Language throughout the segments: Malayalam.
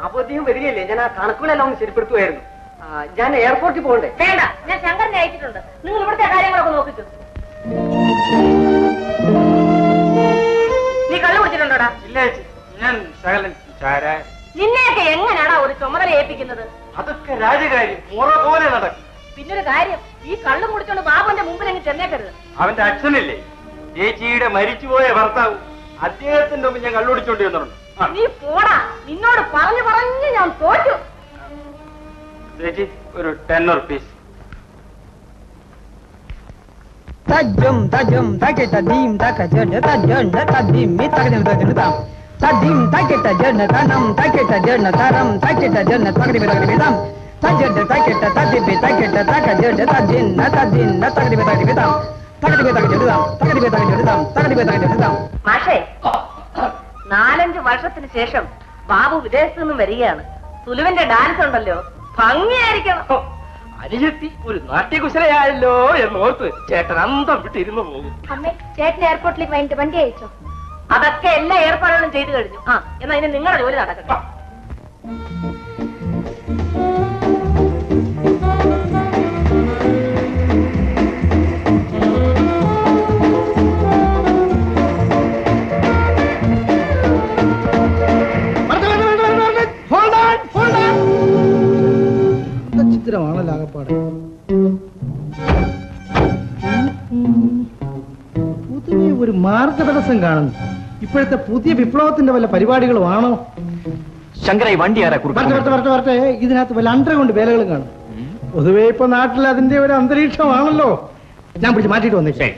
ബാബു അദ്ദേഹം വരികയല്ലേ, ഞാൻ ആ കണക്കുകളെല്ലാം ഒന്ന് ശരിപ്പെടുത്തുമായിരുന്നു. ഞാൻ എയർപോർട്ടിൽ പോകണ്ടേ? വേണ്ട, ഞാൻ ശങ്കരനെ അയച്ചിട്ടുണ്ട്. നിങ്ങൾ ഇവിടുത്തെ കാര്യങ്ങളൊക്കെ നോക്കിച്ചു. നീ കള്ളു കുടിച്ചിട്ടുണ്ടോടാ? ഇല്ല ചേച്ചി, ഞാൻ ശകലൻ ചാരായ. നിന്നെയൊക്കെ എങ്ങനെയാടാ ഒരു ചുമതല ഏൽപ്പിക്കുന്നത്? അതൊക്കെ രാജകാര്യം മുറ പോലെ നടക്കും. പിന്നൊരു കാര്യം, ഈ കള്ളു കുടിച്ചോണ്ട് ബാബുവിന്റെ മുമ്പിൽ അങ്ങ് ചെന്നേക്കരുത്. അവന്റെ അച്ഛനില്ലേ ചേച്ചിയുടെ മരിച്ചുപോയ ഭർത്താവ്, അദ്ദേഹത്തിന്റെ മുമ്പ് ഞാൻ കള്ളുടിച്ചോണ്ടി വന്നിട്ടുണ്ട്. നീ പോടാ, നിന്നോട് പറഞ്ഞു പറഞ്ഞ് ഞാൻ തോറ്റു. ചേച്ചി ഒരു 10 rupees. Tajum tajum taketa dim takajana tajana tadim mi takajana tajana tam tadim taketa jana tanam taketa jana taram taketa jana takribe takribe tam tajana taketa tadibe taketa takajana tadin natadin natakribe takribe tam takribe takajana tam takribe takajana tam takribe takajana tam. മാഷേ, 4-5 വർഷത്തിന് ശേഷം ബാബു വിദേശത്തു നിന്നും വരികയാണ്. സുലുവിന്റെ ഡാൻസ് ഉണ്ടല്ലോ, ഭംഗിയായിരിക്കണം. അനിയത്തി ഒരു നാട്യകുശലയായല്ലോ എന്നോർത്ത് ചേട്ടൻ അന്തം വിട്ടിരുന്നു പോകും. അമ്മേ, ചേട്ടൻ എയർപോർട്ടിലേക്ക് വേണ്ടി വണ്ടി അയച്ചോ? അതൊക്കെ എല്ലാ ഏർപ്പാടുകളും ചെയ്തു കഴിഞ്ഞു. എന്നാ ഇനി നിങ്ങളുടെ ജോലി നടക്കട്ടെ. ചിത്രമാണല്ലോ ആകപ്പാട്. പൊതുവെ ഒരു മാർഗതടസ്സം കാണുന്നു. ഇപ്പോഴത്തെ പുതിയ വിപ്ലവത്തിന്റെ വല്ല പരിപാടികളുമാണോ? ശങ്കരായി വണ്ടി ആരാ? വരട്ടെ, ഇതിനകത്ത് വല്ല അണ്ടർഗ്രൗണ്ട് വേലകളും കാണും. പൊതുവെ ഇപ്പൊ നാട്ടിൽ അതിന്റെ ഒരു അന്തരീക്ഷമാണല്ലോ. ഞാൻ പിടിച്ച് മാറ്റിട്ട് വന്നേ.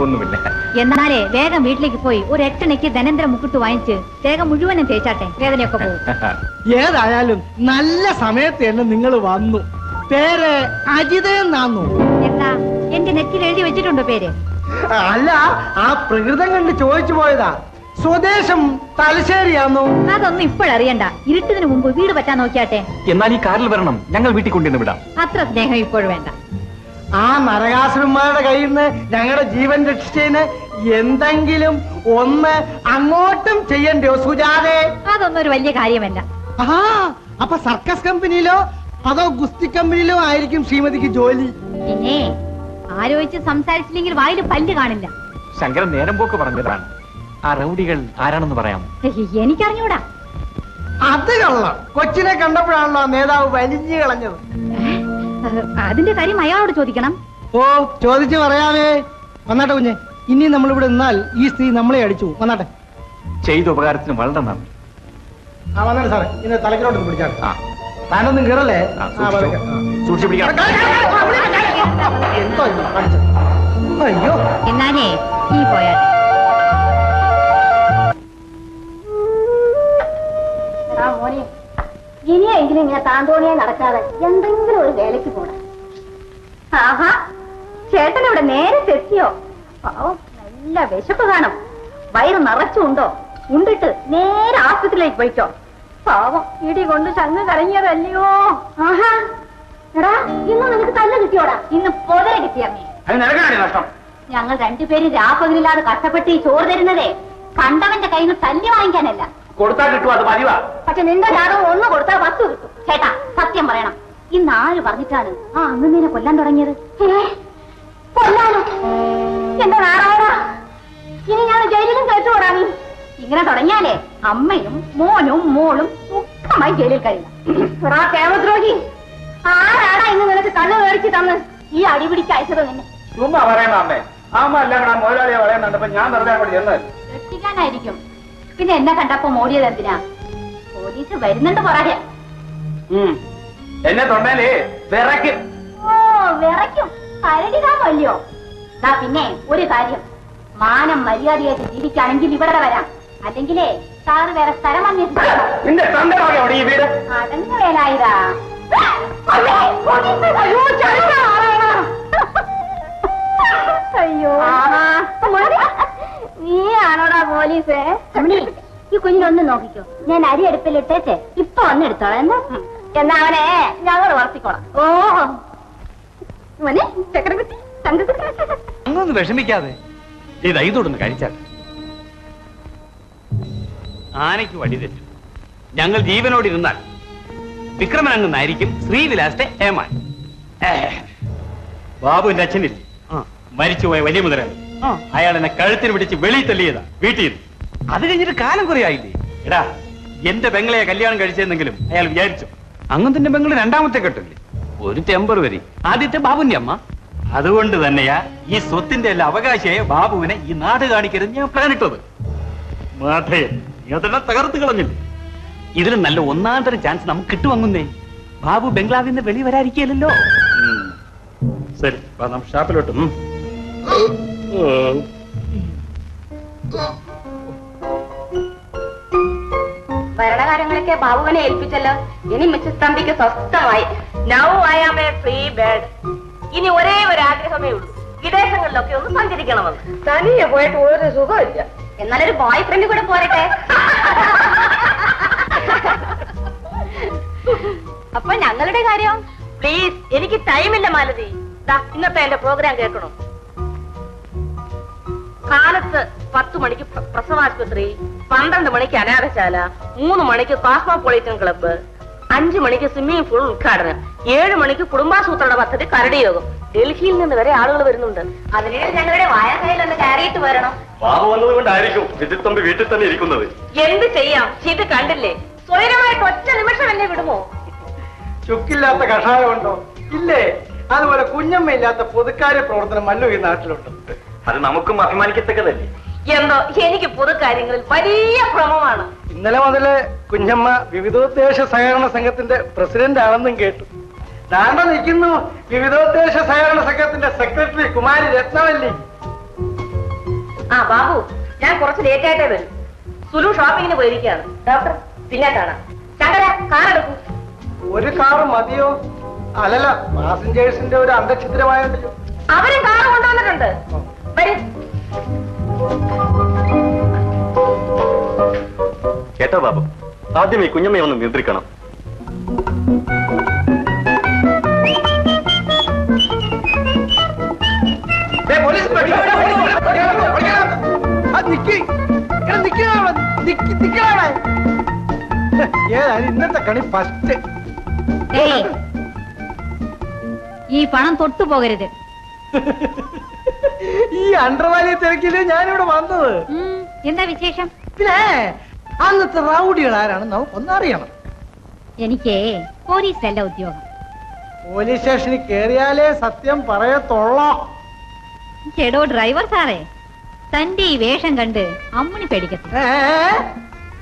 ഒന്നുമില്ല. എന്നാലേ വേഗം വീട്ടിലേക്ക് പോയി ഒരു 8 ധനേന്ദ്ര മുക്കിട്ട് വാങ്ങിച്ച് വേഗം മുഴുവനും തേച്ചാട്ടെ, വേദനയൊക്കെ പോകും. ഏതായാലും നല്ല സമയത്ത് തന്നെ നിങ്ങൾ വന്നു. പേര് അജിതെന്നാന്നു. എന്താ എന്റെ നെറ്റിൽ എഴുതി വെച്ചിട്ടുണ്ടോ പേര്? അല്ല, ആ പ്രകൃതം കണ്ട് ചോദിച്ചു പോയതാ. സ്വദേശം തലശ്ശേരിയാന്നോ? അതൊന്നും ഇപ്പോഴറിയണ്ട, ഇരുട്ടതിന് മുമ്പ് വീട് പറ്റാൻ നോക്കിയാട്ടെ. എന്നാൽ ഈ കാറിൽ വരണം, ഞങ്ങൾ വീട്ടിൽ കൊണ്ടുവന്ന് വിടാം. അത്ര സ്നേഹം ഇപ്പോഴും വേണ്ട. ആ നരകാസുരന്മാരുടെ കയ്യിൽ നിന്ന് ഞങ്ങളുടെ ജീവൻ രക്ഷിച്ചതിന് എന്തെങ്കിലും ഒന്ന് അങ്ങോട്ടും ചെയ്യണ്ടോ സുജാതെ? അതൊന്നും ഒരു വലിയ കാര്യമല്ല. അപ്പൊ സർക്കസ് കമ്പനിയിലോ അതോ ഗുസ്തി കമ്പനിയിലോ ആയിരിക്കും ശ്രീമതിക്ക് ജോലി. പിന്നെ ആലോചിച്ച് സംസാരിച്ചില്ലെങ്കിൽ വായിൽ പല്ല് കാണില്ല. ശങ്കരൻ നേരം പോക്ക് പറഞ്ഞതാണ്. ആ റൗഡികൾ ആരാണെന്ന് പറയാമോ? എനിക്കറിഞ്ഞൂടാ. അത് കള്ളം. കൊച്ചിനെ കണ്ടപ്പോഴാണല്ലോ നേതാവ് വലിഞ്ഞു കളഞ്ഞത്. അതിന്റെ കാര്യം അയാളോട് ചോദിക്കണം. ഓ, ചോദിച്ചു പറയാമേ. വന്നാട്ടെ കുഞ്ഞെ, ഇനി നമ്മളിവിടെ നിന്നാൽ ഈ സ്ത്രീ നമ്മളെ അടിച്ചു. വന്നാട്ടെ. ചെയ്ത ഉപകാരത്തിന് വളരെ നന്ദി. വന്നാട്ടെ സാറേ, ഇന്ന് തലക്കിലോട്ട് പിടിച്ചാൽ താനൊന്നും കയറല്ലേ. സൂക്ഷിച്ചു പിടിക്കണം. അയ്യോ, എന്നാനേ ഈ പോയാട്ടെ. മോനെ, ഇനിയെങ്കിലും ഇങ്ങനെ താന്തോണിയെ നടക്കാതെ എന്തെങ്കിലും ഒരു വേലയ്ക്ക് പോണം. ആഹാ, ചേട്ടൻ ഇവിടെ നേരത്തെ എത്തിയോ? നല്ല വിശപ്പ് കാണും. വയറ് നിറച്ചുണ്ടോ? ഉണ്ടിട്ട് നേരെ ആശുപത്രിയിലേക്ക് പോയിക്കോ. പാവം ഇടി കൊണ്ട് ചങ്ങ് കരങ്ങിയതല്ലയോ. ആഹാ എടാ, ഇന്ന് നിനക്ക് തല്ല് കിട്ടിയോടാ? ഇന്ന് പൊതര കിട്ടിയമ്മേ. നഷ്ടം. ഞങ്ങൾ രണ്ടുപേരും രാപ്പകലില്ലാതെ കഷ്ടപ്പെട്ട് ഈ ചോറ് തരുന്നതേ കണ്ടവന്റെ കയ്യിൽ നിന്ന് തല്ലി വാങ്ങിക്കാനല്ല. കൊടുത്താൽ കിട്ടും, അത് പതിവാ. പക്ഷെ നിന്റെ ജാതകം 1 കൊടുത്താൽ 10 കിട്ടും. ചേട്ടാ സത്യം പറയണം, ഇന്ന് ആര് പറഞ്ഞിട്ടാണ് ആ അന്നിനെ കൊല്ലാൻ തുടങ്ങിയത്? കൊല്ലാനോ? എന്റെ നാരായണ, ഇനി ഞാൻ ജയിലിലും കേട്ടുകൂടാ. നീ ഇങ്ങനെ തുടങ്ങിയാലേ അമ്മയും മോനും മോളും സുഖമായി ജയിലിൽ കഴിയും. കേമദ്രോഹി, ആരാടാ ഇന്ന് നിനക്ക് കണ്ണ് മേടിച്ച് തന്ന് ഈ അടിപിടിച്ച് അയച്ചത്? നിന്നെ ചുമ്മാ പറയണ അമ്മേ. അമ്മ അല്ല മുതലാളിയെ പറയുന്നുണ്ടപ്പോ ഞാൻ വെറുതെ അങ്ങോട്ട് ചെന്നാൽ രക്ഷിക്കാനായിരിക്കും. പിന്നെ എന്നെ കണ്ടപ്പോ മോടിയത് എന്തിനാ? പോലീസ് വരുന്നുണ്ട് പറയാ. എന്നെ തൊണ്ടേലേ വിറയ്ക്കും. ഓ വിറയ്ക്കും, കരടിതാമല്ലോ. പിന്നെ ഒരു കാര്യം, മാനം മര്യാദയായിട്ട് ജീവിക്കുകയാണെങ്കിൽ ഇവിടെ വരാം. അല്ലെങ്കിലേ സാറ് വേറെ സ്ഥലം ഈ വീട് അടങ്ങുവേലായതാ. അയ്യോ നീ ആണോടാ പോലീസ്? ഈ കുഞ്ഞിനൊന്ന് നോക്കിക്കോ, ഞാൻ അരി അടുപ്പിലിട്ടേച്ചേ ഇപ്പൊ വന്നെടുത്തോളാം. എന്നാ അവനെ ഞങ്ങൾ വളർത്തിക്കോളാം. ഓ മോനെ ചക്രകുട്ടി, അങ്ങൊന്ന് വിഷമിക്കാതെ ഇതൊന്ന് കഴിച്ചാൽ ആനയ്ക്ക് വടി തെറ്റും. ഞങ്ങൾ ജീവനോടിരുന്നാൽ വിക്രമൻ അങ്ങനായിരിക്കും ശ്രീവിലാസത്തെ ഏമാൻ. ബാബുവിന്റെ അച്ഛനില്ലേ, മരിച്ചുപോയ വലിയ മുതലാളി, അയാൾ എന്നെ കഴുത്തിന് പിടിച്ച് വെളി തള്ളിയതാ വീട്ടിൽ നിന്ന്. അത് കഴിഞ്ഞിട്ട് കാലം കുറെ ആയില്ലേ. എടാ, എന്റെ പെങ്ങളെ കല്യാണം കഴിച്ചെന്നെങ്കിലും അയാൾ വിചാരിച്ചു. അങ്ങനത്തെ പെങ്ങള് രണ്ടാമത്തെ കെട്ടില്ലേ, ഒരു ടെമ്പററി. ആദ്യത്തെ ബാബുവിന്റെ അമ്മ. അതുകൊണ്ട് തന്നെയാ ഈ സ്വത്തിന്റെ എല്ലാ അവകാശിയായ ബാബുവിനെ ഈ നാട് കാണിക്കരുത് ഞാൻ പ്ലാൻ ഇട്ടത്. മാധയൻ, നീ അതെല്ലാം തകർത്ത് കളഞ്ഞില്ലേ. ഇതിലും നല്ല ഒന്നാം തരം ചാൻസ് നമുക്ക് കിട്ടുവങ്ങുന്നേ. ബാബു ബംഗ്ലാവിൽ നിന്ന് വെളി വരാതിരിക്കല്ലോ. ശരി, നമുക്ക് ഷാപ്പിലോട്ട്. ഭരണകാര്യങ്ങളൊക്കെ ബാബുവിനെ ഏൽപ്പിച്ചല്ലോ. ഇനി മിസ്സസ് തമ്പിക്ക് സ്വസ്ഥമായി. Now I am a free bird. ഇനി ഒരേ ഒരു ആഗ്രഹമേ ഉള്ളൂ, വിദേശങ്ങളിലൊക്കെ ഒന്ന് സഞ്ചരിക്കണമെന്ന്. തനിയെ പോയിട്ട് ഒരു സുഖമില്ല. എന്നാലൊരു ബോയ് ഫ്രണ്ട് കൂടെ പോരട്ടെ. അപ്പൊ ഞങ്ങളുടെ കാര്യം പ്ലീസ്, എനിക്ക് ടൈമില്ല മാലതി. ഇന്നത്തെ എന്റെ പ്രോഗ്രാം കേൾക്കണം. കാലത്ത് 10 മണിക്ക് പ്രസവാശുപത്രി, 12 മണിക്ക് അനാഥശാല, 3 മണിക്ക് കോസ്മോപൊളിറ്റൻ ക്ലബ്ബ്, 5 മണിക്ക് സ്വിമ്മിംഗ് പൂൾ ഉദ്ഘാടനം, 7 മണിക്ക് കുടുംബാസൂത്രണ പദ്ധതി കരടി യോഗം. ഡൽഹിയിൽ നിന്ന് വരെ ആളുകൾ വരുന്നുണ്ട്. അതിനിടെ ഞങ്ങളുടെ വായനയിലൊന്ന് കയറിയിട്ട് വരണം. വന്നതുകൊണ്ടായിരിക്കും വിജിത് തമ്പി വീട്ടിൽ തന്നെ ഇരിക്കുന്നത്. എന്ത് ചെയ്യാം, ഇത് കണ്ടില്ലേ, സ്വൈരമായിട്ട് ഒറ്റ നിമിഷം എന്നെ വിടുമോ? ചുക്കില്ലാത്ത കഷായം ഉണ്ടോ? ഇല്ലേ? അതുപോലെ കുഞ്ഞമ്മയില്ലാത്ത പൊതുക്കാര്യ പ്രവർത്തനം മല്ലു ഈ നാട്ടിലുണ്ട്. അത് നമുക്കും അഭിമാനിക്കത്തക്കതല്ലേ. എന്തോ എനിക്ക് പൊതുകാര്യങ്ങളിൽ വലിയ ഭ്രമമാണ്. ഇന്നലെ മുതല് കുഞ്ഞമ്മ വിവിധോദ്ദേശ സഹകരണ സംഘത്തിന്റെ പ്രസിഡന്റ് ആണെന്നും കേട്ടു. ദാണ്ട നിൽക്കുന്നു വിവിധോദ്ദേശ സഹകരണ സംഘത്തിന്റെ സെക്രട്ടറി കുമാരി രത്നവല്ലി. ആ ബാബു, ഞാൻ കുറച്ച് ലേറ്റ് ആയിട്ടേ വരും. സുലു ഷോപ്പിങ്ങിന് പോയിരിക്കുകയാണ്. ഡോക്ടർ പിന്നെ കാണാം. ശങ്കര, കാർ എടുക്കൂ. ഒരു കാറ് മതിയോ? അല്ലല്ല, പാസഞ്ചേഴ്സിന്റെ ഒരു അന്തഛിദ്രമായുണ്ടല്ലോ. അവരും കാർ കൊണ്ടുവന്നിട്ടുണ്ട്. വരും. കേട്ടോ ബാബു, ആദ്യം ഈ കുഞ്ഞമ്മയെ ഒന്ന് നിയന്ത്രിക്കണം. ഇന്നത്തെ കണി ഫസ്റ്റ്. ഈ പണം തൊട്ടു പോകരുത്. ഈ അണ്ടർവാലിയ തിരക്കില് ഞാനിവിടെ വന്നത്. എന്താ വിശേഷം? പിന്നെ അന്നത്തെ റൗഡികൾ ആരാണെന്ന് നമുക്കൊന്നറിയണം. എനിക്ക് പോലീസിലല്ല ഉദ്യോഗം. പോലീസ് സ്റ്റേഷനിൽ കേറിയാലേ സത്യം പറയത്തുള്ളോ? ചേടോ ഡ്രൈവർ സാറേ, തന്റെ ഈ വേഷം കണ്ട് അമ്മണി പേടിക്കത്തു.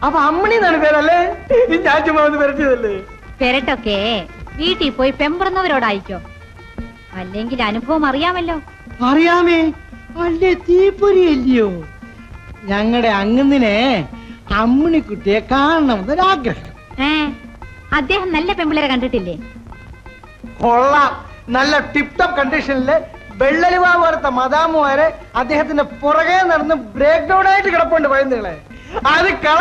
അപ്പൊ അമ്മണി എന്നാണ് പേരല്ലേ? ഞാൻ ചുമ്മാ വന്ന് പെരട്ടിയതല്ലേ? പെരട്ടൊക്കെ വീട്ടിൽ പോയി പെമ്പറന്നവരോടായിക്കോ. അല്ലെങ്കിൽ അനുഭവം അറിയാമല്ലോ. അറിയാമേ, അല്ലേ തീപ്പൊരിയല്ലയോ? ഞങ്ങളുടെ അങ്ങുന്നിനെ അമ്മിണിക്കുട്ടിയെ കാണണമെന്നൊരാഗ്രഹം. അദ്ദേഹം നല്ല പെമ്പിളരെ കണ്ടിട്ടില്ലേ? കൊള്ളാം. നല്ല ടിപ് ടോപ്പ് കണ്ടീഷനില് വെള്ളലുവ പോലത്തെ മദാമുമാരെ അദ്ദേഹത്തിന്റെ പുറകെ നടന്ന് ബ്രേക്ക് ഡൗൺ ആയിട്ട് കിടപ്പുണ്ട്. പഴുന്നുകളെ അത് കള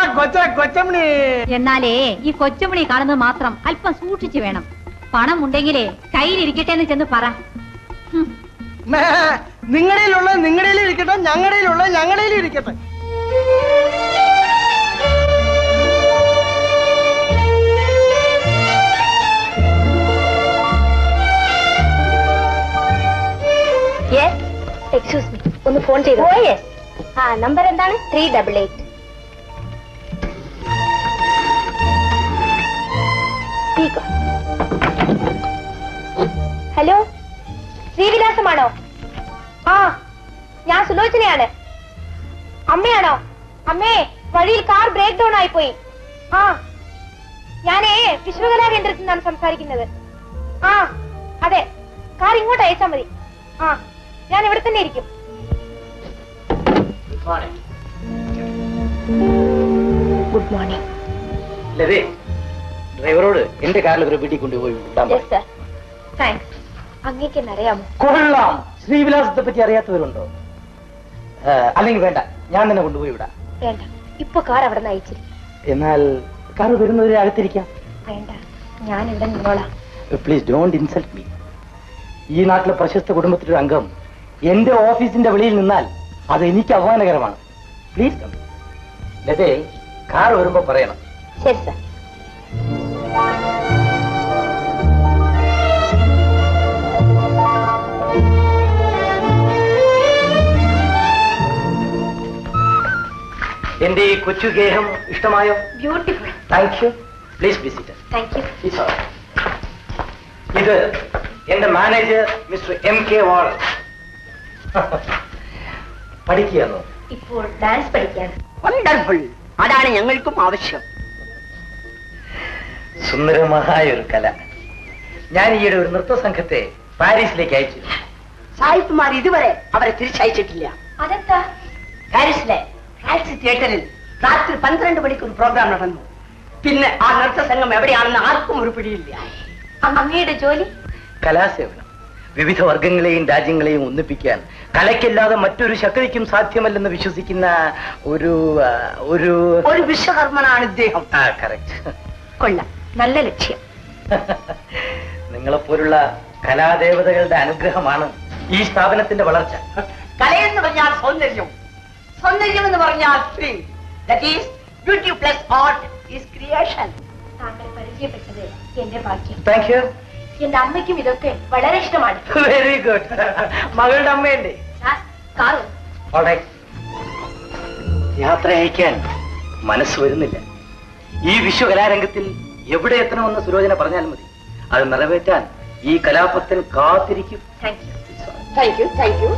കൊച്ചമണി. എന്നാലേ ഈ കൊച്ചുമണി കാണുന്നത് മാത്രം അല്പം സൂക്ഷിച്ചു വേണം. പണം ഉണ്ടെങ്കിലേ കയ്യിലിരിക്കട്ടെ എന്ന് ചെന്ന് പറ. നിങ്ങളുടെയിലുള്ള നിങ്ങളുടെയിൽ ഇരിക്കട്ടെ, ഞങ്ങളുടെയിലുള്ള ഞങ്ങളുടെയിൽ ഇരിക്കട്ടെ. എക്സ്ക്യൂസ് മീ, ഒന്ന് ഫോൺ ചെയ്തു. ഓ യെസ്. ആ നമ്പർ എന്താണ്? 388. ഹലോ, ശ്രീവിലാസമാണോ? ആ, ഞാൻ സുലോചനയാണ്. അമ്മയാണോ? അമ്മേ, വഴിയിൽ കാർ ബ്രേക്ക് ഡൗൺ ആയിപ്പോയി. ആ, ഞാനേ വിശ്വകലാ കേന്ദ്രത്തിൽ നിന്നാണ് സംസാരിക്കുന്നത്. ആ അതെ, കാർ ഇങ്ങോട്ട് അയച്ചാൽ മതി. ആ, ഞാൻ ഇവിടെ തന്നെ ഇരിക്കും. Good morning. ലതേ, ഡ്രൈവറോട് എന്റെ കാറിൽ ഒരു വീട്ടിൽ കൊണ്ടുപോയി വിട്ടാൻ പറ. Yes sir. താങ്ക്സ്. അങ്ങേക്ക് എന്നെ അറിയാമോ? കൊള്ളാം. ശ്രീവിലാസത്തെ പറ്റി അറിയാത്തവരുണ്ടോ? അല്ലെങ്കിൽ വേണ്ട, ഞാൻ തന്നെ കൊണ്ടുപോയി വിടാം. വേണ്ട, ഇപ്പൊ കാർ അവിടെ നിന്ന് അയച്ചിരിക്കും. എന്നാൽ കാർ വരുന്നവരെ അകത്തിരിക്കാം. വേണ്ട, ഞാൻ ഇവിടെ നിന്നോളാം. Please don't insult me. ഈ നാട്ടിലെ പ്രശസ്ത കുടുംബത്തിലൊരു അംഗം എന്റെ ഓഫീസിന്റെ വെളിയിൽ നിന്നാൽ അത് എനിക്ക് അപമാനകരമാണ്. Please come. ലതേ, കാർ വരുമ്പോ പറയണം. ശരി സർ. എന്റെ ഈ കൊച്ചു ഗേഹം ഇഷ്ടമായോ? Beautiful. Thank you. Please visit. Thank you. ഇത് എന്റെ മാനേജർ മിസ്റ്റർ MK വാളൻ. പഠിക്കുകയാണോ? ഇപ്പോൾ ഡാൻസ് പഠിക്കാണ്. വണ്ടർഫുൾ. അതാണ് ഞങ്ങൾക്കും ആവശ്യം. സുന്ദരമായ ഒരു കല. ഞാൻ ഈയിടെ ഒരു നൃത്ത സംഘത്തെ പാരീസിലേക്ക് അയച്ചു. സായിപ്പുമാർ ഇതുവരെ അവരെ തിരിച്ചയച്ചിട്ടില്ല. അതെന്താ? പാരീസിലെ റാൽസി തിയേറ്ററിൽ രാത്രി 12 മണിക്ക് ഒരു പ്രോഗ്രാം നടന്നു. പിന്നെ ആ നൃത്ത സംഘം എവിടെയാണെന്ന് ആർക്കും ഒരു പിടിയില്ല. അങ്ങയുടെ ജോലി? കലാസേവനം. വിവിധ വർഗങ്ങളെയും രാജ്യങ്ങളെയും ഒന്നിപ്പിക്കാൻ കലയ്ക്കല്ലാതെ മറ്റൊരു ശക്തിക്കും സാധ്യമല്ലെന്ന് വിശ്വസിക്കുന്ന ഒരു ഒരു ഒരു വിശ്വകർമ്മനാണ് ഇദ്ദേഹം. കറക്റ്റ്. കൊള്ളാം, നല്ല ലക്ഷ്യം. നിങ്ങളെപ്പോലുള്ള കലാദേവതകളുടെ അനുഗ്രഹമാണ് ഈ സ്ഥാപനത്തിന്റെ വളർച്ച. കലയെന്ന് പറഞ്ഞാൽ സൗന്ദര്യം, സൗന്ദര്യം എന്ന് പറഞ്ഞാൽ spring. That is beauty plus art is creation. താങ്കൾ പരിചയപ്പെട്ടത് എന്റെ ഭാഗ്യം. Thank you. എന്റെ അമ്മയ്ക്കും ഇതൊക്കെ വളരെ ഇഷ്ടമാണ്. Very good. മകളുടെ അമ്മയല്ലേ? കാറ് യാത്ര അയക്കാൻ മനസ്സ് വരുന്നില്ല. ഈ വിശ്വകലാരംഗത്തിൽ എവിടെ എത്തണമെന്ന് സുലോചന പറഞ്ഞാൽ മതി. അത് നിറവേറ്റാൻ ഈ കലാപത്തൻ കാത്തിരിക്കും. Thank you. Thank you. Thank you.